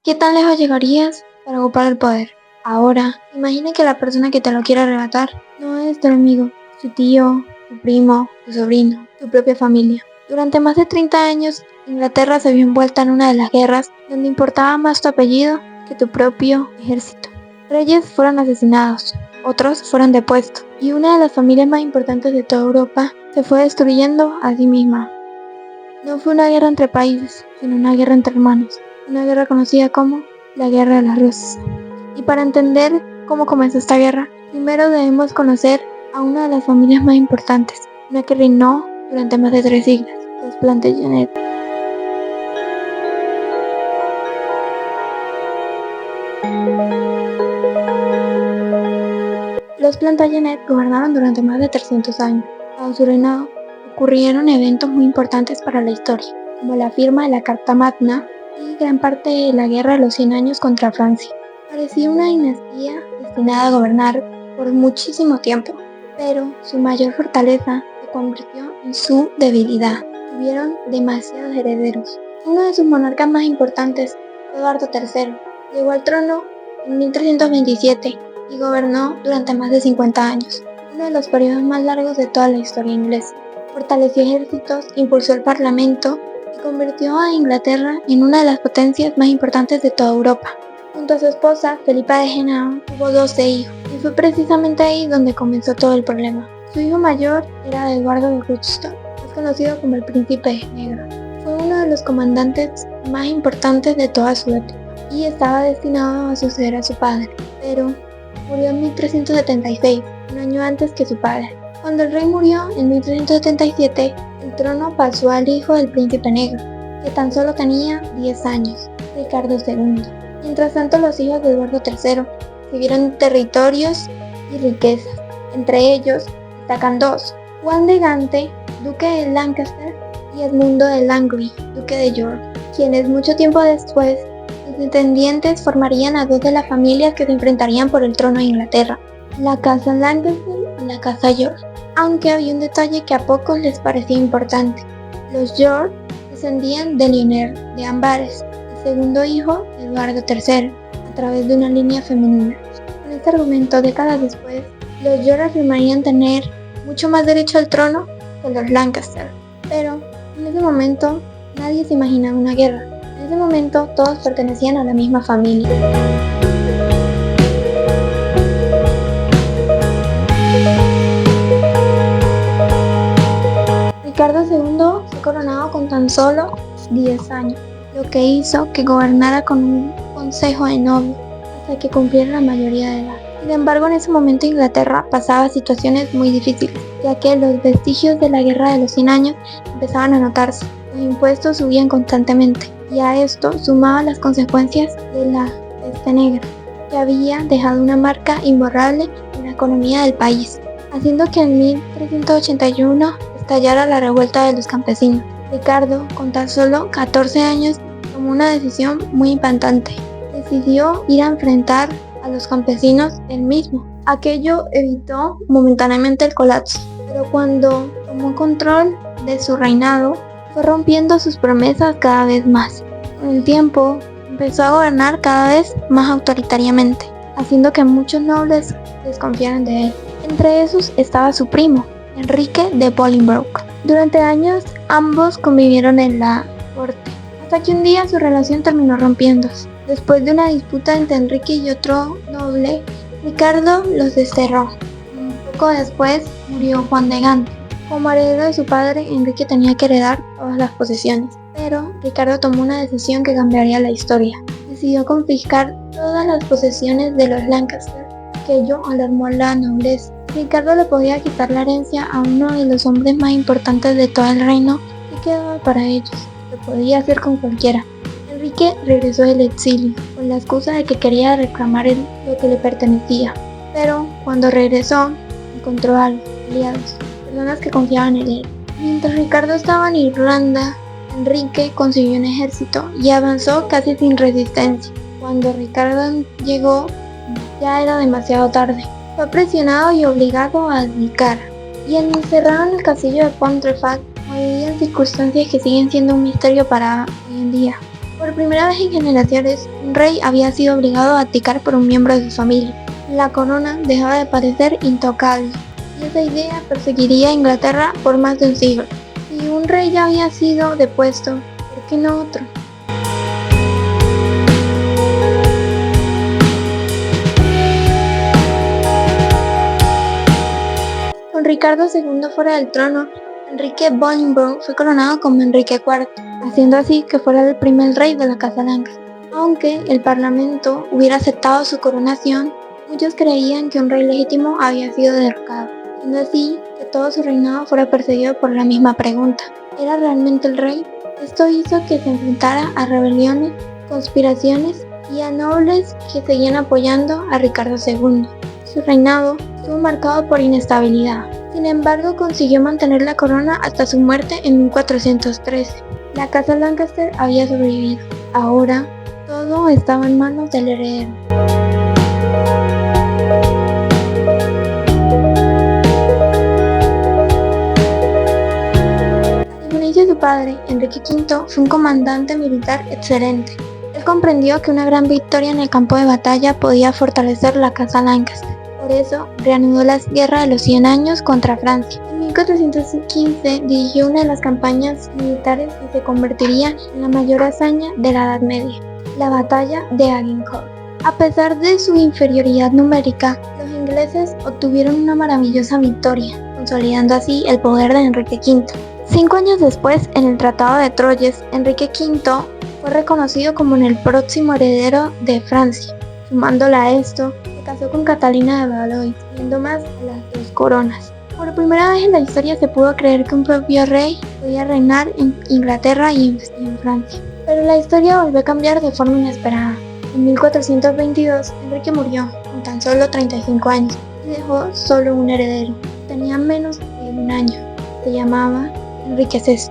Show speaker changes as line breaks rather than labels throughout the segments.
¿Qué tan lejos llegarías para ocupar el poder? Ahora, imagina que la persona que te lo quiere arrebatar no es tu enemigo, tu tío, tu primo, tu sobrino, tu propia familia. Durante más de 30 años, Inglaterra se vio envuelta en una de las guerras donde importaba más tu apellido que tu propio ejército. Reyes fueron asesinados, otros fueron depuestos, y una de las familias más importantes de toda Europa se fue destruyendo a sí misma. No fue una guerra entre países, sino una guerra entre hermanos, una guerra conocida como la Guerra de las Rosas. Y para entender cómo comenzó esta guerra, primero debemos conocer a una de las familias más importantes, una que reinó durante más de 3 siglos, los Plantagenet. Los Plantagenet gobernaron durante más de 300 años. Bajo su reinado ocurrieron eventos muy importantes para la historia, como la firma de la Carta Magna y gran parte de la Guerra de los 100 años contra Francia. Parecía una dinastía destinada a gobernar por muchísimo tiempo, pero su mayor fortaleza se convirtió en su debilidad. Tuvieron demasiados herederos. Uno de sus monarcas más importantes, Eduardo III, llegó al trono en 1327 y gobernó durante más de 50 años, uno de los periodos más largos de toda la historia inglesa. Fortaleció ejércitos, impulsó el parlamento y convirtió a Inglaterra en una de las potencias más importantes de toda Europa. Junto a su esposa, Felipa de Henao, tuvo 12 hijos, y fue precisamente ahí donde comenzó todo el problema. Su hijo mayor era Eduardo de Rothschild, más conocido como el Príncipe Negro. Fue uno de los comandantes más importantes de toda su época, y estaba destinado a suceder a su padre, pero murió en 1376, un año antes que su padre. Cuando el rey murió en 1377, el trono pasó al hijo del Príncipe Negro, que tan solo tenía 10 años, Ricardo II. Mientras tanto, los hijos de Eduardo III recibieron territorios y riquezas. Entre ellos destacan 2, Juan de Gante, duque de Lancaster, y Edmundo de Langley, duque de York, quienes mucho tiempo después, sus descendientes formarían a 2 de las familias que se enfrentarían por el trono de Inglaterra, la casa Lancaster y la casa York. Aunque había un detalle que a pocos les parecía importante: los York descendían de Lionel de Ambares, segundo hijo de Eduardo III, a través de una línea femenina. Con este argumento, décadas después, los York afirmarían tener mucho más derecho al trono que los Lancaster. Pero en ese momento nadie se imaginaba una guerra. En ese momento todos pertenecían a la misma familia. Ricardo II fue coronado con tan solo 10 años, lo que hizo que gobernara con un consejo de nobles hasta que cumpliera la mayoría de edad. Sin embargo, en ese momento Inglaterra pasaba situaciones muy difíciles, ya que los vestigios de la Guerra de los 100 años empezaban a notarse. Los impuestos subían constantemente, y a esto sumaban las consecuencias de la peste negra, que había dejado una marca imborrable en la economía del país, haciendo que en 1381 estallara la revuelta de los campesinos. Ricardo, con tan solo 14 años, tomó una decisión muy impactante. Decidió ir a enfrentar a los campesinos él mismo. Aquello evitó momentáneamente el colapso, pero cuando tomó control de su reinado, fue rompiendo sus promesas cada vez más. Con el tiempo, empezó a gobernar cada vez más autoritariamente, haciendo que muchos nobles desconfiaran de él. Entre esos estaba su primo, Enrique de Bolingbroke. Durante años, ambos convivieron en la corte, hasta que un día su relación terminó rompiéndose. Después de una disputa entre Enrique y otro noble, Ricardo los desterró. Un poco después murió Juan de Gante. Como heredero de su padre, Enrique tenía que heredar todas las posesiones, pero Ricardo tomó una decisión que cambiaría la historia. Decidió confiscar todas las posesiones de los Lancaster. Aquello alarmó a la nobleza. Ricardo le podía quitar la herencia a uno de los hombres más importantes de todo el reino y quedaba para ellos. Lo podía hacer con cualquiera. Enrique regresó del exilio con la excusa de que quería reclamar lo que le pertenecía. Pero cuando regresó, encontró aliados, personas que confiaban en él. Mientras Ricardo estaba en Irlanda, Enrique consiguió un ejército y avanzó casi sin resistencia. Cuando Ricardo llegó, ya era demasiado tarde. Fue presionado y obligado a abdicar, y encerrado en el castillo de Pontefract, moría en circunstancias que siguen siendo un misterio para hoy en día. Por primera vez en generaciones, un rey había sido obligado a abdicar por un miembro de su familia. La corona dejaba de parecer intocable, y esa idea perseguiría a Inglaterra por más de un siglo. Si un rey ya había sido depuesto, ¿por qué no otro? Con Ricardo II fuera del trono, Enrique Bolingbroke fue coronado como Enrique IV, haciendo así que fuera el primer rey de la Casa Lancaster. Aunque el Parlamento hubiera aceptado su coronación, muchos creían que un rey legítimo había sido derrocado, siendo así que todo su reinado fuera perseguido por la misma pregunta: ¿era realmente el rey? Esto hizo que se enfrentara a rebeliones, conspiraciones y a nobles que seguían apoyando a Ricardo II. Su reinado estuvo marcado por inestabilidad. Sin embargo, consiguió mantener la corona hasta su muerte en 1413. La Casa Lancaster había sobrevivido. Ahora, todo estaba en manos del heredero. A diferencia de su padre, Enrique V fue un comandante militar excelente. Él comprendió que una gran victoria en el campo de batalla podía fortalecer la Casa Lancaster. Por eso, reanudó la Guerra de los 100 Años contra Francia. En 1415 dirigió una de las campañas militares que se convertiría en la mayor hazaña de la Edad Media, la Batalla de Agincourt. A pesar de su inferioridad numérica, los ingleses obtuvieron una maravillosa victoria, consolidando así el poder de Enrique V. 5 años después, en el Tratado de Troyes, Enrique V fue reconocido como el próximo heredero de Francia. Sumándola a esto, se casó con Catalina de Valois, siendo más a las dos coronas. Por primera vez en la historia se pudo creer que un propio rey podía reinar en Inglaterra y en Francia. Pero la historia volvió a cambiar de forma inesperada. En 1422, Enrique murió con tan solo 35 años y dejó solo un heredero. Tenía menos de un año. Se llamaba Enrique VI.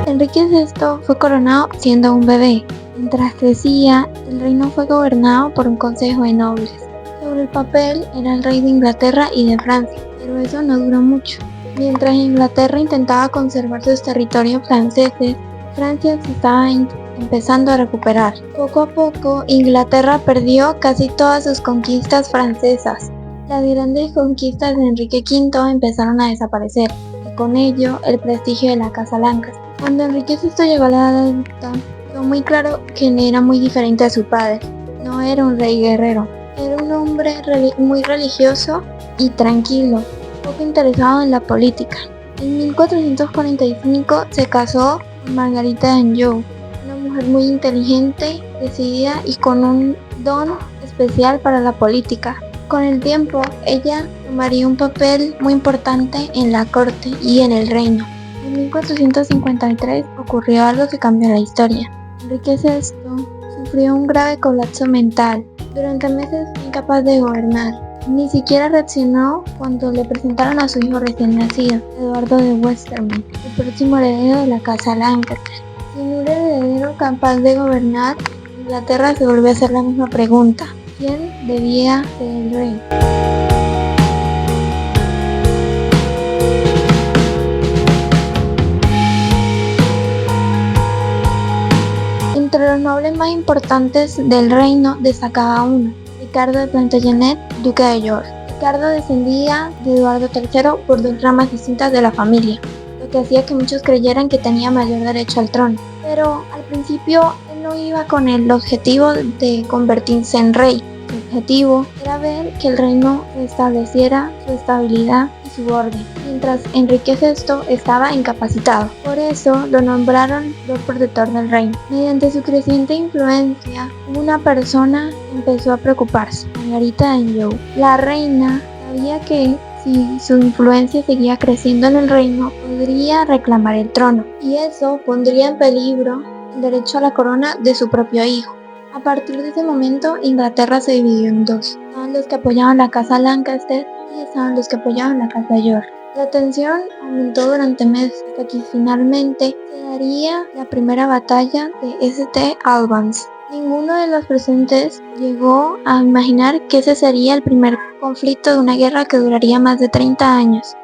Enrique VI fue coronado siendo un bebé. Mientras crecía, el reino fue gobernado por un consejo de nobles. Sobre el papel era el rey de Inglaterra y de Francia, pero eso no duró mucho. Mientras Inglaterra intentaba conservar sus territorios franceses, Francia se estaba empezando a recuperar. Poco a poco, Inglaterra perdió casi todas sus conquistas francesas. Las grandes conquistas de Enrique V empezaron a desaparecer, y con ello el prestigio de la Casa Lancaster. Cuando Enrique VI llegó a la edad adulta, quedó muy claro que era muy diferente a su padre. No era un rey guerrero, era un hombre muy religioso y tranquilo, poco interesado en la política. En 1445 se casó con Margarita de Anjou, una mujer muy inteligente, decidida y con un don especial para la política. Con el tiempo, ella tomaría un papel muy importante en la corte y en el reino. En 1453 ocurrió algo que cambió la historia. Enrique VI sufrió un grave colapso mental. Durante meses fue incapaz de gobernar. Ni siquiera reaccionó cuando le presentaron a su hijo recién nacido, Eduardo de Westermann, el próximo heredero de la Casa Lancaster. Sin un heredero capaz de gobernar, Inglaterra se volvió a hacer la misma pregunta: ¿quién debía ser el rey? Entre los nobles más importantes del reino destacaba uno: Ricardo de Plantagenet, duque de York. Ricardo descendía de Eduardo III por dos ramas distintas de la familia, lo que hacía que muchos creyeran que tenía mayor derecho al trono. Pero al principio él no iba con el objetivo de convertirse en rey. Su objetivo era ver que el reino restableciera su estabilidad y su orden, mientras Enrique VI estaba incapacitado. Por eso lo nombraron Lord Protector del reino. Mediante su creciente influencia, una persona empezó a preocuparse: Margarita de Anjou. La reina sabía que si su influencia seguía creciendo en el reino, podría reclamar el trono, y eso pondría en peligro el derecho a la corona de su propio hijo. A partir de ese momento, Inglaterra se dividió en dos. Estaban los que apoyaban la Casa Lancaster y estaban los que apoyaban la Casa York. La tensión aumentó durante meses hasta que finalmente se daría la primera batalla de St. Albans. Ninguno de los presentes llegó a imaginar que ese sería el primer conflicto de una guerra que duraría más de 30 años.